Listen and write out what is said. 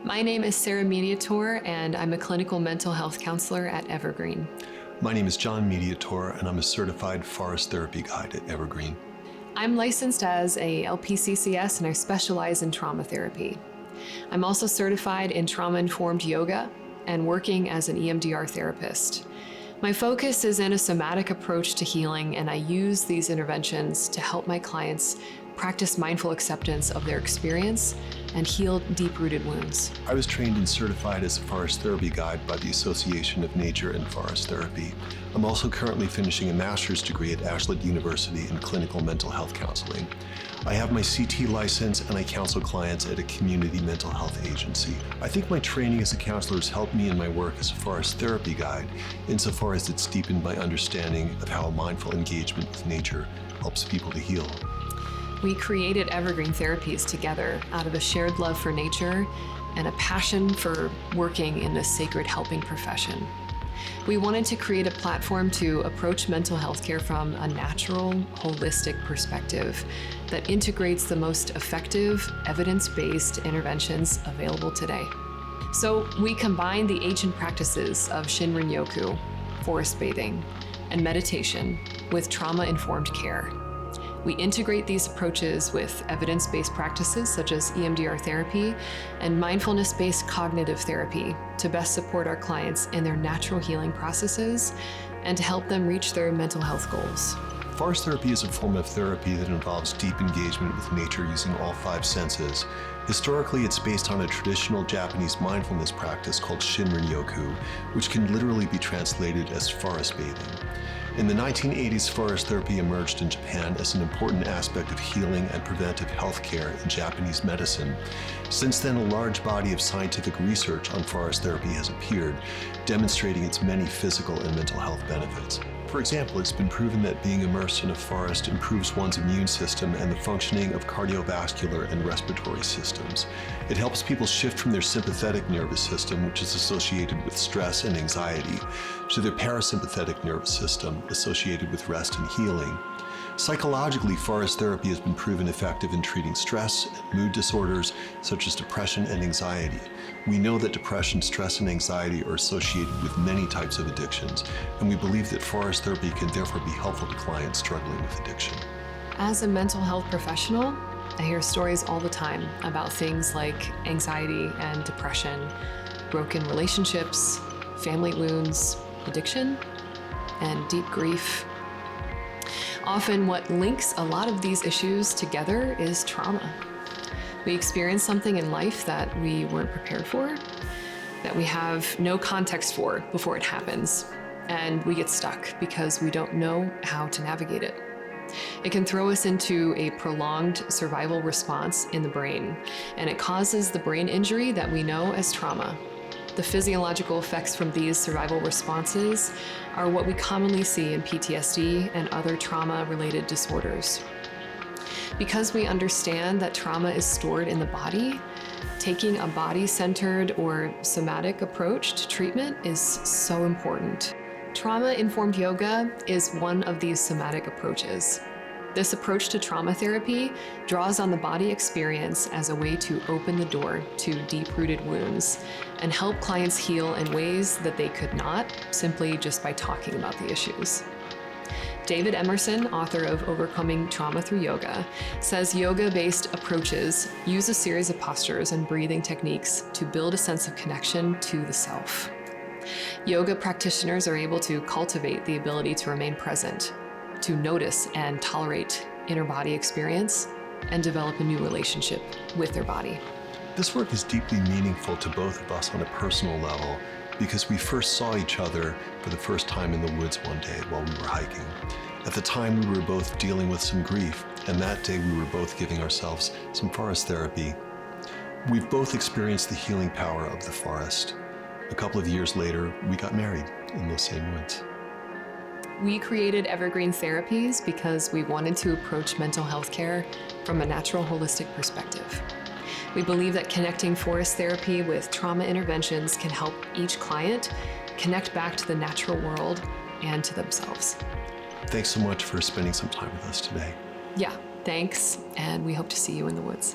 My name is Sarah Mediator, and I'm a clinical mental health counselor at Evergreen. My name is John Mediator, and I'm a certified forest therapy guide at Evergreen. I'm licensed as a LPCCS, and I specialize in trauma therapy. I'm also certified in trauma-informed yoga and working as an EMDR therapist. My focus is in a somatic approach to healing, and I use these interventions to help my clients practice mindful acceptance of their experience and heal deep-rooted wounds. I was trained and certified as a forest therapy guide by the Association of Nature and Forest Therapy. I'm also currently finishing a master's degree at Ashland University in clinical mental health counseling. I have my CT license and I counsel clients at a community mental health agency. I think my training as a counselor has helped me in my work as a forest therapy guide, insofar as it's deepened my understanding of how mindful engagement with nature helps people to heal. We created Evergreen Therapies together out of a shared love for nature and a passion for working in the sacred helping profession. We wanted to create a platform to approach mental health care from a natural, holistic perspective that integrates the most effective, evidence-based interventions available today. So we combine the ancient practices of Shinrin-yoku, forest bathing, and meditation with trauma-informed care. We integrate these approaches with evidence-based practices such as EMDR therapy and mindfulness-based cognitive therapy to best support our clients in their natural healing processes and to help them reach their mental health goals. Forest therapy is a form of therapy that involves deep engagement with nature using all five senses. Historically, it's based on a traditional Japanese mindfulness practice called Shinrin-yoku, which can literally be translated as forest bathing. In the 1980s, forest therapy emerged in Japan as an important aspect of healing and preventive health care in Japanese medicine. Since then, a large body of scientific research on forest therapy has appeared, demonstrating its many physical and mental health benefits. For example, it's been proven that being immersed in a forest improves one's immune system and the functioning of cardiovascular and respiratory systems. It helps people shift from their sympathetic nervous system, which is associated with stress and anxiety, to their parasympathetic nervous system, associated with rest and healing. Psychologically, forest therapy has been proven effective in treating stress and mood disorders such as depression and anxiety. We know that depression, stress, and anxiety are associated with many types of addictions, and we believe that forest therapy can therefore be helpful to clients struggling with addiction. As a mental health professional, I hear stories all the time about things like anxiety and depression, broken relationships, family wounds, addiction, and deep grief. Often what links a lot of these issues together is trauma. We experience something in life that we weren't prepared for, that we have no context for before it happens, and we get stuck because we don't know how to navigate it. It can throw us into a prolonged survival response in the brain, and it causes the brain injury that we know as trauma. The physiological effects from these survival responses are what we commonly see in PTSD and other trauma-related disorders. Because we understand that trauma is stored in the body, taking a body-centered or somatic approach to treatment is so important. Trauma-informed yoga is one of these somatic approaches. This approach to trauma therapy draws on the body experience as a way to open the door to deep-rooted wounds and help clients heal in ways that they could not simply just by talking about the issues. David Emerson, author of Overcoming Trauma Through Yoga, says yoga-based approaches use a series of postures and breathing techniques to build a sense of connection to the self. Yoga practitioners are able to cultivate the ability to remain present, to notice and tolerate inner body experience, and develop a new relationship with their body. This work is deeply meaningful to both of us on a personal level because we first saw each other for the first time in the woods one day while we were hiking. At the time, we were both dealing with some grief, and that day we were both giving ourselves some forest therapy. We've both experienced the healing power of the forest. A couple of years later, we got married in those same woods. We created Evergreen Therapies because we wanted to approach mental health care from a natural, holistic perspective. We believe that connecting forest therapy with trauma interventions can help each client connect back to the natural world and to themselves. Thanks so much for spending some time with us today. Yeah, thanks, and we hope to see you in the woods.